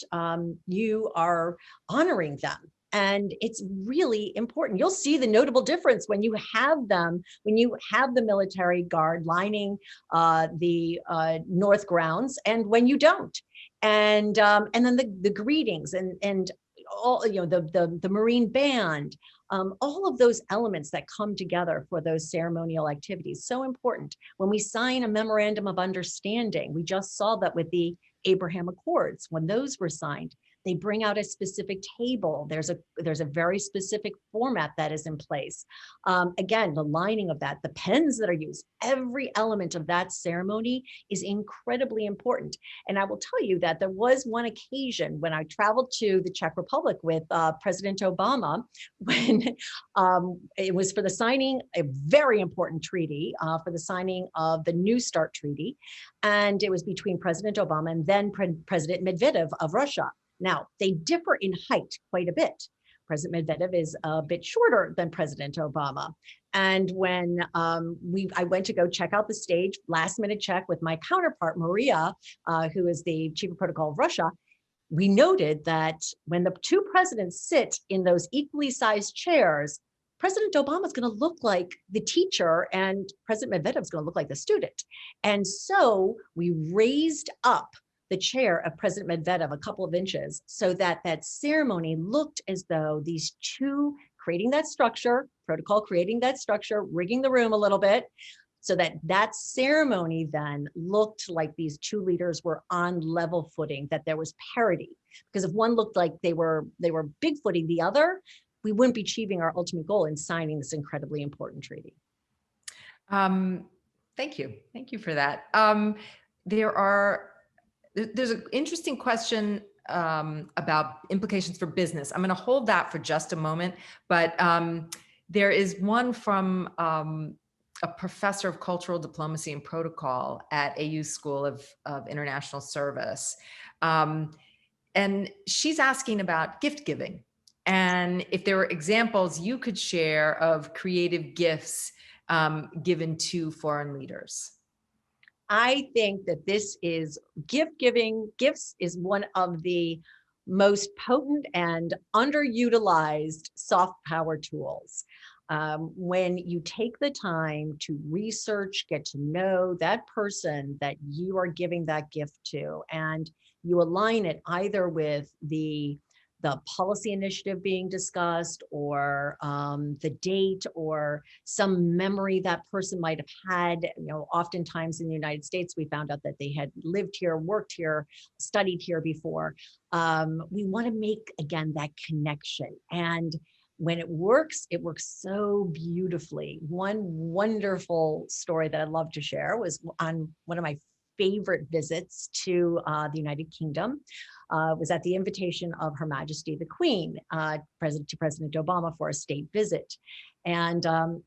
you are honoring them. And it's really important. You'll see the notable difference when you have them, when you have the military guard lining the North grounds, and when you don't. And then the greetings and all, you know, the Marine band, all of those elements that come together for those ceremonial activities. So important. When we sign a memorandum of understanding, we just saw that with the Abraham Accords, when those were signed, They bring out a specific table. There's a very specific format that is in place. Again, the lining of that, the pens that are used, every element of that ceremony is incredibly important. And I will tell you that there was one occasion when I traveled to the Czech Republic with President Obama, when it was for the signing, a very important treaty, for the signing of the New START treaty. And it was between President Obama and then President Medvedev of Russia. Now, they differ in height quite a bit. President Medvedev is a bit shorter than President Obama. And when I went to go check out the stage, last minute check with my counterpart, Maria, who is the chief of protocol of Russia, we noted that when the two presidents sit in those equally sized chairs, President Obama is going to look like the teacher and President Medvedev is going to look like the student. And so we raised up the chair of President Medvedev a couple of inches so that that ceremony looked as though these two creating that structure, protocol creating that structure, rigging the room a little bit, so that that ceremony then looked like these two leaders were on level footing, that there was parity. Because if one looked like they were big-footing the other, we wouldn't be achieving our ultimate goal in signing this incredibly important treaty. Thank you. Thank you for that. There's an interesting question about implications for business. I'm going to hold that for just a moment, but there is one from a professor of cultural diplomacy and protocol at AU School of International Service. And she's asking about gift giving. And if there were examples you could share of creative gifts given to foreign leaders. I think that this is gifts is one of the most potent and underutilized soft power tools. When you take the time to research, get to know that person that you are giving that gift to, and you align it either with the policy initiative being discussed, or the date, or some memory that person might have had. You know, oftentimes in the United States, we found out that they had lived here, worked here, studied here before. We want to make, again, that connection. And when it works so beautifully. One wonderful story that I'd love to share was on one of my favorite visits to the United Kingdom. Was at the invitation of Her Majesty the Queen, to President Obama for a state visit. And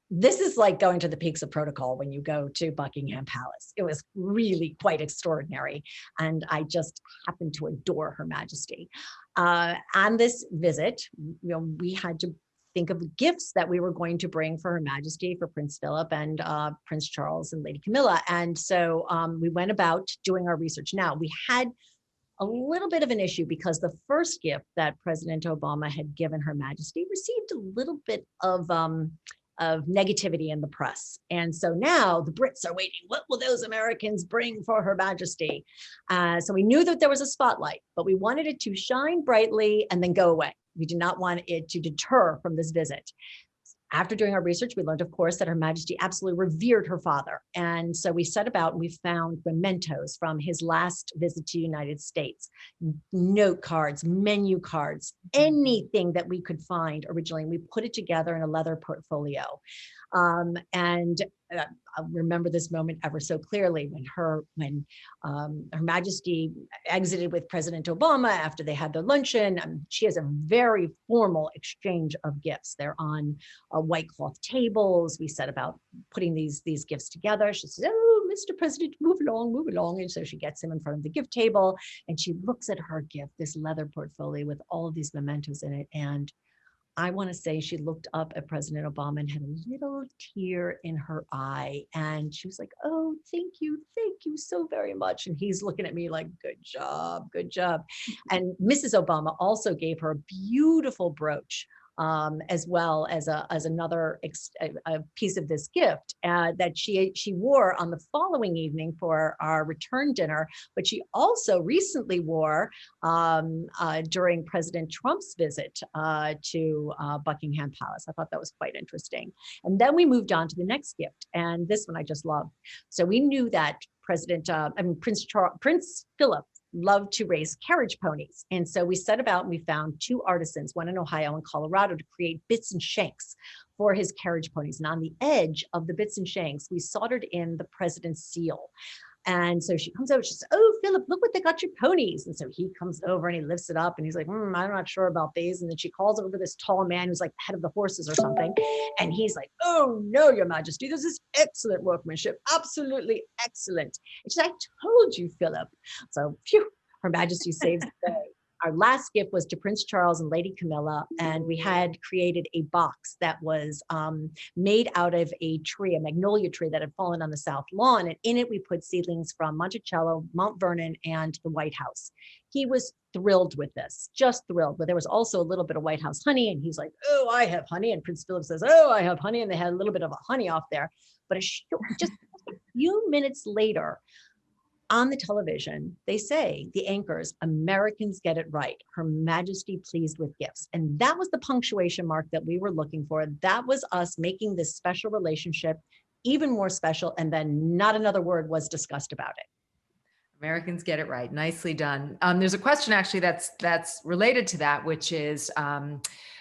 this is like going to the peaks of protocol when you go to Buckingham Palace. It was really quite extraordinary. And I just happened to adore Her Majesty. On this visit, we had to think of the gifts that we were going to bring for Her Majesty, for Prince Philip and Prince Charles and Lady Camilla. And so we went about doing our research. Now, we had a little bit of an issue because the first gift that President Obama had given Her Majesty received a little bit of negativity in the press. And so now the Brits are waiting. What will those Americans bring for Her Majesty? So we knew that there was a spotlight, but we wanted it to shine brightly and then go away. We did not want it to deter from this visit. After doing our research, we learned, of course, that Her Majesty absolutely revered her father. And so we set about and we found mementos from his last visit to the United States, note cards, menu cards, anything that we could find originally. And we put it together in a leather portfolio. I remember this moment ever so clearly when Her Majesty exited with President Obama after they had their luncheon. She has a very formal exchange of gifts. They're on white cloth tables. We set about putting these gifts together. She says, "Oh, Mr. President, move along, move along." And so she gets him in front of the gift table and she looks at her gift, this leather portfolio with all of these mementos in it. And I want to say she looked up at President Obama and had a little tear in her eye. And she was like, "Oh, thank you so very much." And he's looking at me like, "Good job, good job." And Mrs. Obama also gave her a beautiful brooch, as well as another a piece of this gift that she wore on the following evening for our return dinner, but she also recently wore during President Trump's visit to Buckingham Palace. I thought that was quite interesting. And then we moved on to the next gift, and this one I just love. So we knew that Prince Philip loved to raise carriage ponies. And so we set about and we found 2 artisans, one in Ohio and Colorado, to create bits and shanks for his carriage ponies. And on the edge of the bits and shanks, we soldered in the president's seal. And so she comes over, she says, "Oh, Philip, look what they got your ponies." And so he comes over and he lifts it up and he's like, "I'm not sure about these." And then she calls over this tall man who's like the head of the horses or something. And he's like, "Oh no, Your Majesty, this is excellent workmanship, absolutely excellent." And she's like, "I told you, Philip." So phew, Her Majesty saves the day. Our last gift was to Prince Charles and Lady Camilla, and we had created a box that was made out of a tree, a magnolia tree that had fallen on the south lawn, and in it we put seedlings from Monticello, Mount Vernon, and the White House. He was thrilled with this, just thrilled, but there was also a little bit of White House honey, and he's like, "Oh, I have honey," and Prince Philip says, "Oh, I have honey," and they had a little bit of a honey off there. But just a few minutes later, on the television, they say, the anchors, "Americans get it right. Her Majesty pleased with gifts." And that was the punctuation mark that we were looking for. That was us making this special relationship even more special. And then not another word was discussed about it. Americans get it right. Nicely done. There's a question actually that's related to that, which is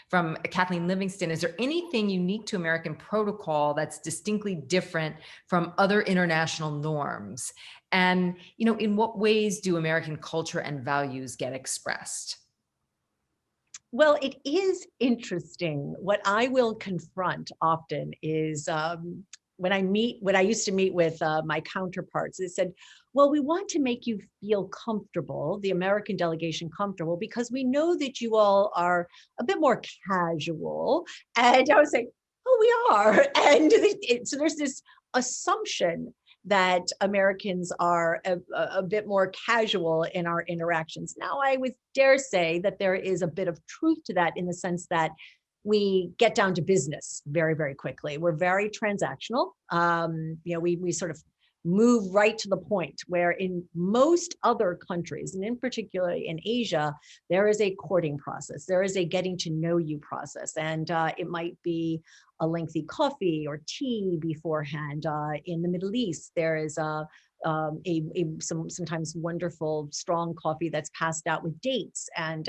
from Kathleen Livingston. Is there anything unique to American protocol that's distinctly different from other international norms? And, in what ways do American culture and values get expressed? Well, it is interesting. What I will confront often is when I used to meet with my counterparts, they said, "Well, we want to make you feel comfortable, the American delegation comfortable, because we know that you all are a bit more casual." And I was like, "Oh, we are." And so there's this assumption that Americans are a bit more casual in our interactions. Now, I would dare say that there is a bit of truth to that, in the sense that we get down to business very, very quickly. We're very transactional. We sort of move right to the point, where in most other countries, and in particular in Asia, there is a courting process. There is a getting to know you process. And it might be a lengthy coffee or tea beforehand. In the Middle East, there is sometimes wonderful strong coffee that's passed out with dates. And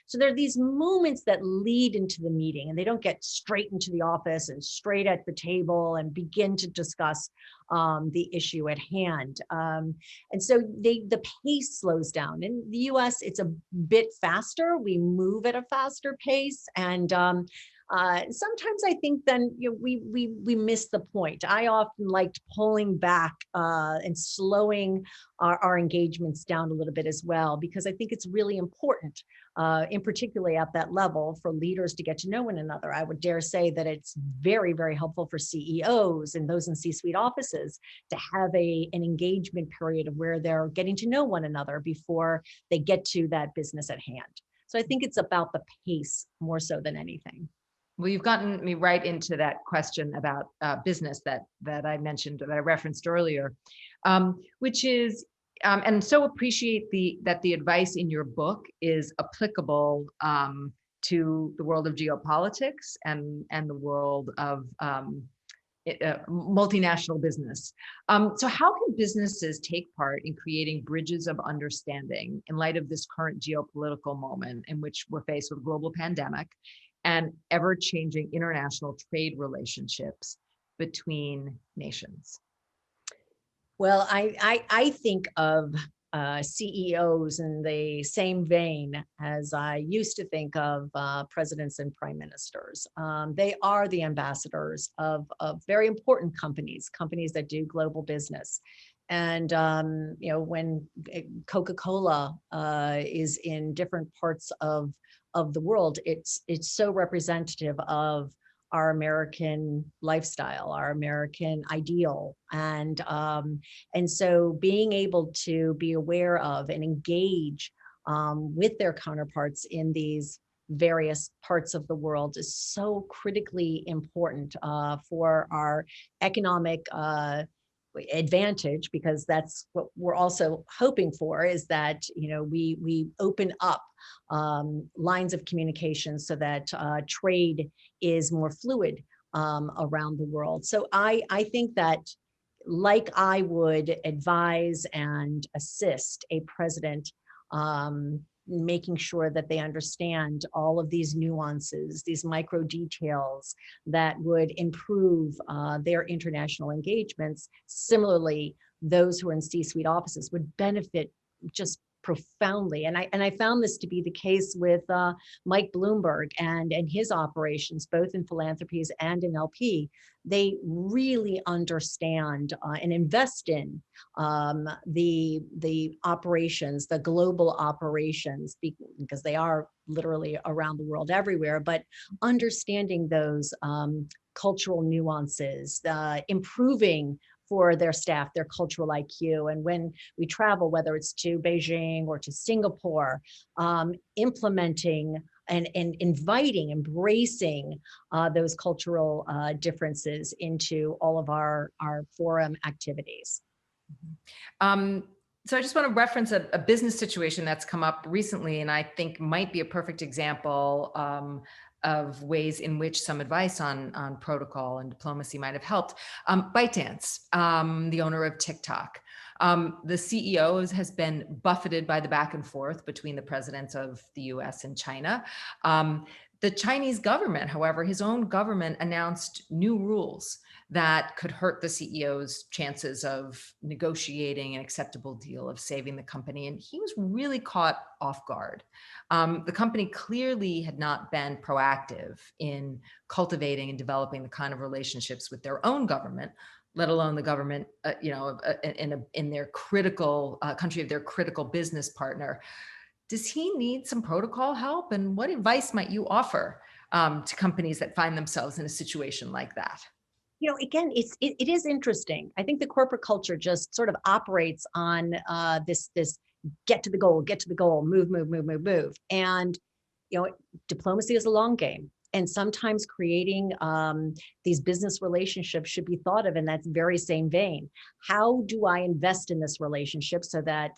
so there are these moments that lead into the meeting, and they don't get straight into the office and straight at the table and begin to discuss the issue at hand. And so the pace slows down. In the US, it's a bit faster. We move at a faster pace. And sometimes I think then we miss the point. I often liked pulling back and slowing our engagements down a little bit as well, because I think it's really important, in particularly at that level, for leaders to get to know one another. I would dare say that it's very, very helpful for CEOs and those in C-suite offices to have an engagement period of where they're getting to know one another before they get to that business at hand. So I think it's about the pace more so than anything. Well, you've gotten me right into that question about business that I mentioned, that I referenced earlier, which is, and so appreciate that the advice in your book is applicable to the world of geopolitics and the world of multinational business. So how can businesses take part in creating bridges of understanding in light of this current geopolitical moment in which we're faced with a global pandemic and ever-changing international trade relationships between nations? Well, I think of CEOs in the same vein as I used to think of presidents and prime ministers. They are the ambassadors of very important companies that do global business. And when Coca-Cola is in different parts of the world, it's so representative of our American lifestyle, our American ideal. And so being able to be aware of and engage with their counterparts in these various parts of the world is so critically important for our economic advantage, because that's what we're also hoping for, is that we open up lines of communication so that trade is more fluid around the world. So I think that, like I would advise and assist a president making sure that they understand all of these nuances, these micro details that would improve their international engagements. Similarly, those who are in C-suite offices would benefit just profoundly. And I found this to be the case with Mike Bloomberg and his operations, both in philanthropies and in LP. They really understand and invest in the operations, the global operations, because they are literally around the world everywhere, but understanding those cultural nuances, improving for their staff, their cultural IQ. And when we travel, whether it's to Beijing or to Singapore, implementing and inviting, embracing those cultural differences into all of our forum activities. So I just want to reference a business situation that's come up recently, and I think might be a perfect example of ways in which some advice on protocol and diplomacy might have helped. ByteDance, the owner of TikTok. The CEO has been buffeted by the back and forth between the presidents of the US and China. The Chinese government, however, his own government announced new rules that could hurt the CEO's chances of negotiating an acceptable deal, of saving the company. And he was really caught off guard. The company clearly had not been proactive in cultivating and developing the kind of relationships with their own government, let alone the government, in their critical country of their critical business partner. Does he need some protocol help? And what advice might you offer to companies that find themselves in a situation like that? You know, again, it is interesting. I think the corporate culture just sort of operates on this get to the goal, move. And, you know, diplomacy is a long game. And sometimes creating these business relationships should be thought of in that very same vein. How do I invest in this relationship so that,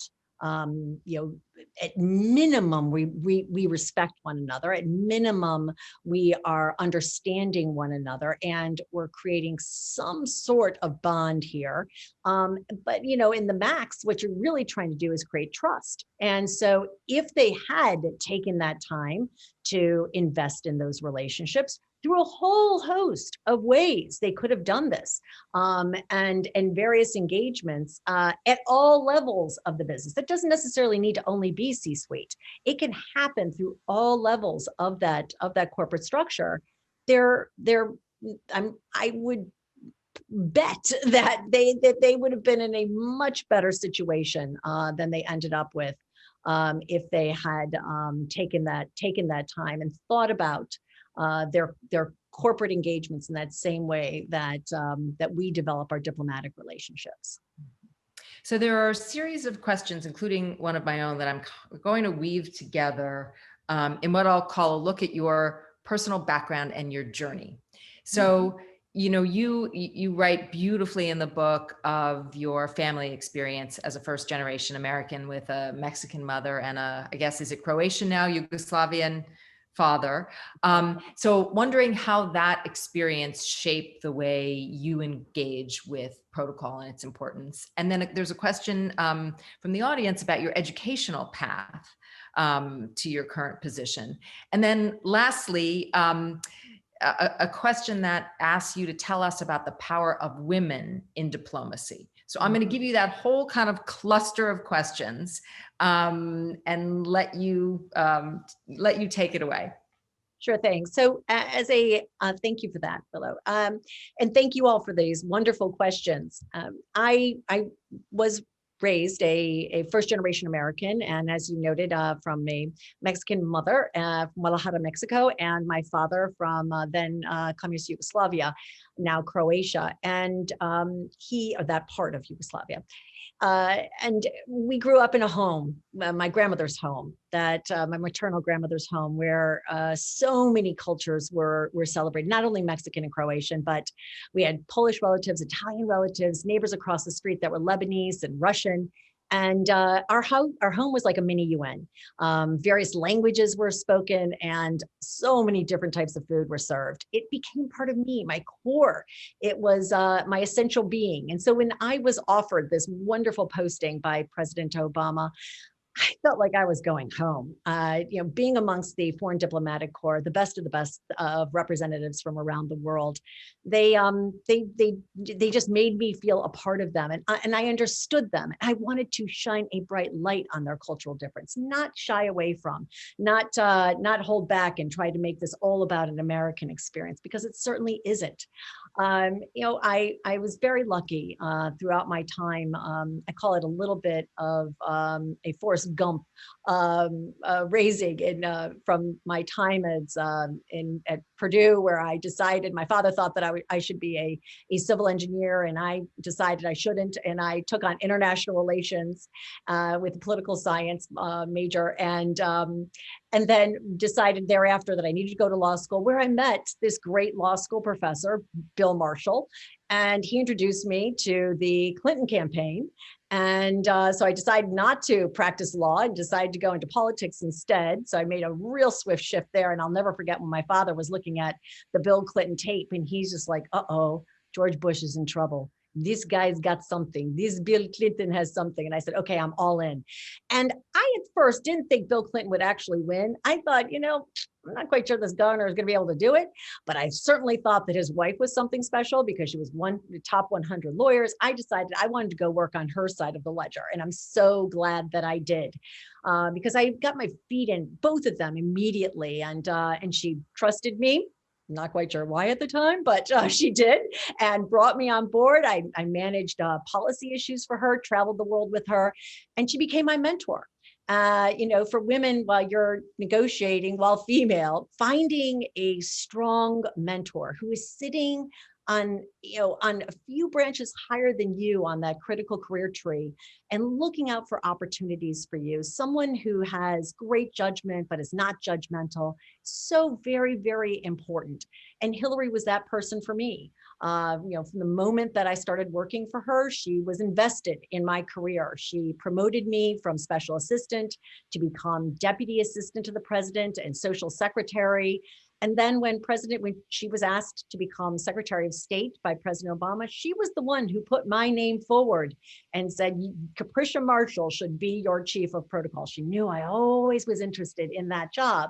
you know, at minimum, we respect one another. At minimum, we are understanding one another, and we're creating some sort of bond here. But, you know, in the max, what you're really trying to do is create trust. And so if they had taken that time to invest in those relationships, through a whole host of ways they could have done this, and various engagements at all levels of the business. That doesn't necessarily need to only be C-suite. It can happen through all levels of that corporate structure. I would bet that they would have been in a much better situation than they ended up with if they had taken that time and thought about their corporate engagements in that same way that we develop our diplomatic relationships. So there are a series of questions, including one of my own, that I'm going to weave together in what I'll call a look at your personal background and your journey. So, you know, you write beautifully in the book of your family experience as a first generation American with a Mexican mother and I guess, is it Croatian now, Yugoslavian father. So wondering how that experience shaped the way you engage with protocol and its importance. And then there's a question from the audience about your educational path to your current position. And then lastly, a question that asks you to tell us about the power of women in diplomacy. So I'm going to give you that whole kind of cluster of questions and let you take it away. Sure thing. So as thank you for that, Willow. And thank you all for these wonderful questions. I was raised a first generation American, and as you noted, from a Mexican mother from Guadalajara, Mexico, and my father from then communist Yugoslavia, now Croatia, and that part of Yugoslavia. And we grew up in a home, my grandmother's home, my maternal grandmother's home, where so many cultures were celebrated, not only Mexican and Croatian, but we had Polish relatives, Italian relatives, neighbors across the street that were Lebanese and Russian. And our home was like a mini UN. Various languages were spoken and so many different types of food were served. It became part of me, my core. It was my essential being. And so when I was offered this wonderful posting by President Obama, I felt like I was going home. Being amongst the foreign diplomatic corps, the best of the best of representatives from around the world, they just made me feel a part of them, and I understood them. I wanted to shine a bright light on their cultural difference, not shy away from, not hold back and try to make this all about an American experience, because it certainly isn't. I was very lucky throughout my time. I call it a little bit of a Forrest Gump raising from my time at Purdue, where I decided my father thought that I should be a civil engineer, and I decided I shouldn't, and I took on international relations with a political science major, and then decided thereafter that I needed to go to law school, where I met this great law school professor, Bill Marshall, and he introduced me to the Clinton campaign. And so I decided not to practice law and decided to go into politics instead. So I made a real swift shift there. And I'll never forget when my father was looking at the Bill Clinton tape, and he's just like, uh-oh, George Bush is in trouble. This guy's got something. This Bill Clinton has something. And I said, okay, I'm all in. And I at first didn't think Bill Clinton would actually win. I thought, I'm not quite sure this governor is going to be able to do it, but I certainly thought that his wife was something special because she was one of the top 100 lawyers. I decided I wanted to go work on her side of the ledger. And I'm so glad that I did, because I got my feet in both of them immediately. And she trusted me. Not quite sure why at the time, but she did, and brought me on board. I managed policy issues for her, traveled the world with her, and she became my mentor. For women, while you're negotiating, while female, finding a strong mentor who is sitting on a few branches higher than you on that critical career tree and looking out for opportunities for you. Someone who has great judgment, but is not judgmental. So very, very important. And Hillary was that person for me. From the moment that I started working for her, she was invested in my career. She promoted me from special assistant to become deputy assistant to the president and social secretary. And then when she was asked to become Secretary of State by President Obama, she was the one who put my name forward and said, Capricia Marshall should be your chief of protocol. She knew I always was interested in that job.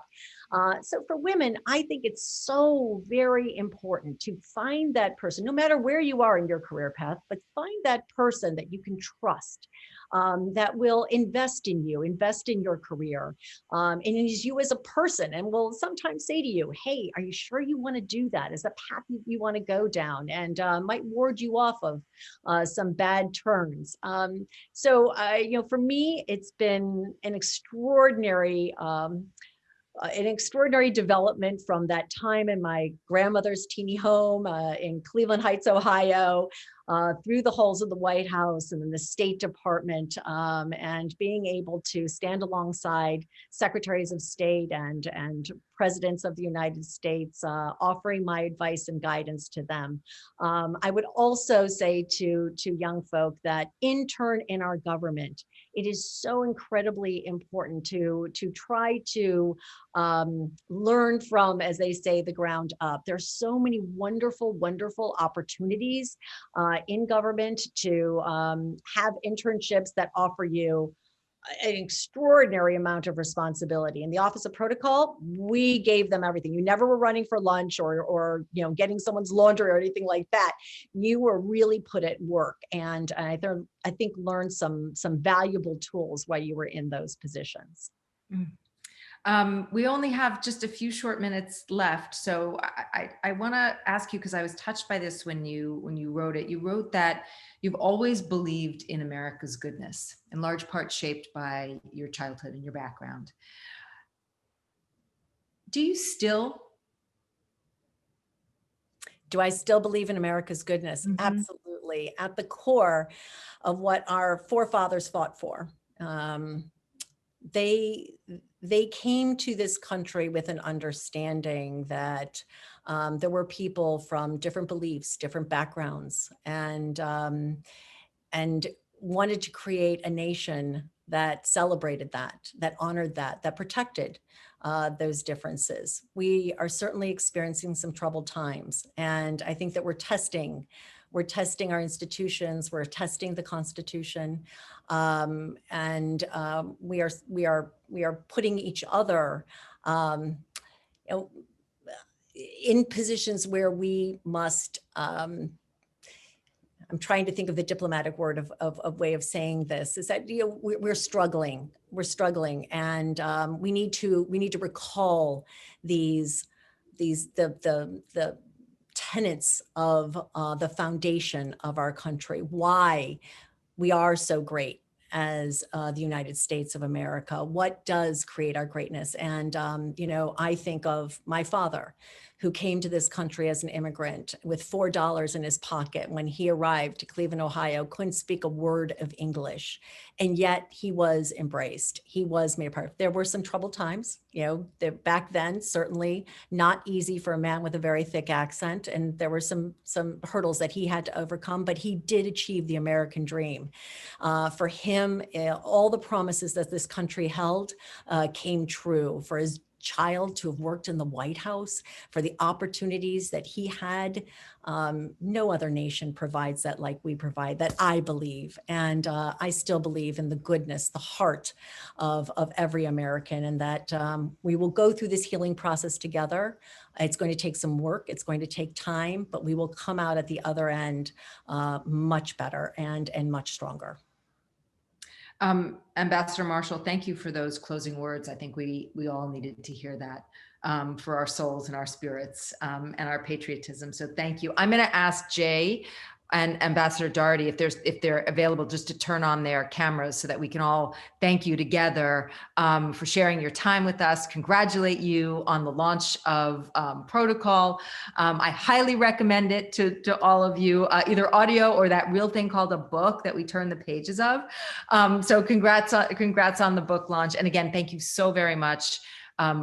So for women, I think it's so very important to find that person, no matter where you are in your career path, but find that person that you can trust, that will invest in you, invest in your career, and use you as a person, and will sometimes say to you, hey, are you sure you want to do that? Is that path you want to go down? And might ward you off of some bad turns. For me, it's been an extraordinary development from that time in my grandmother's teeny home in Cleveland Heights, Ohio, through the halls of the White House and then the State Department, and being able to stand alongside secretaries of state and presidents of the United States, offering my advice and guidance to them. I would also say to young folk that intern in our government, it is so incredibly important to try to learn from, as they say, the ground up. There's so many wonderful, wonderful opportunities in government to have internships that offer you an extraordinary amount of responsibility. In the Office of Protocol, we gave them everything. You never were running for lunch or getting someone's laundry or anything like that. You were really put at work, and I think learned some valuable tools while you were in those positions. We only have just a few short minutes left. So I want to ask you, because I was touched by this when you wrote it. You wrote that you've always believed in America's goodness, in large part shaped by your childhood and your background. Do you still? Do I still believe in America's goodness? Mm-hmm. Absolutely. At the core of what our forefathers fought for. They came to this country with an understanding that there were people from different beliefs, different backgrounds, and wanted to create a nation that celebrated that honored that protected those differences. We are certainly experiencing some troubled times, and I think that we're testing We're testing our institutions. We're testing the Constitution, and we are putting each other in positions where we must. I'm trying to think of the diplomatic word of way of saying this, is that we're struggling, and we need to recall the tenets of the foundation of our country, why we are so great as the United States of America, what does create our greatness. And I think of my father, who came to this country as an immigrant with $4 in his pocket when he arrived to Cleveland, Ohio, couldn't speak a word of English. And yet he was embraced. He was made part of. There were some troubled times, back then, certainly not easy for a man with a very thick accent. And there were some hurdles that he had to overcome, but he did achieve the American dream. For him, all the promises that this country held came true. For his child to have worked in the White House, for the opportunities that he had. No other nation provides that like we provide, that I believe. And I still believe in the goodness, the heart of every American, and that we will go through this healing process together. It's going to take some work. It's going to take time, but we will come out at the other end much better and much stronger. Ambassador Marshall, thank you for those closing words. I think we all needed to hear that for our souls and our spirits and our patriotism. So thank you. I'm going to ask Jay and Ambassador Daugherty if they're available just to turn on their cameras so that we can all thank you together for sharing your time with us, congratulate you on the launch of Protocol. I highly recommend it to all of you, either audio or that real thing called a book that we turn the pages of. So congrats on the book launch. And again, thank you so very much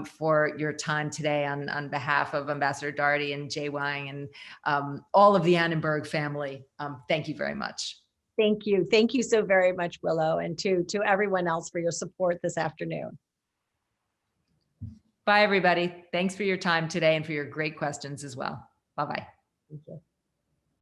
for your time today on behalf of Ambassador Daugherty and Jay Wang and all of the Annenberg family. Thank you very much. Thank you. Thank you so very much, Willow, and to everyone else for your support this afternoon. Bye, everybody. Thanks for your time today and for your great questions as well. Bye-bye. Thank you.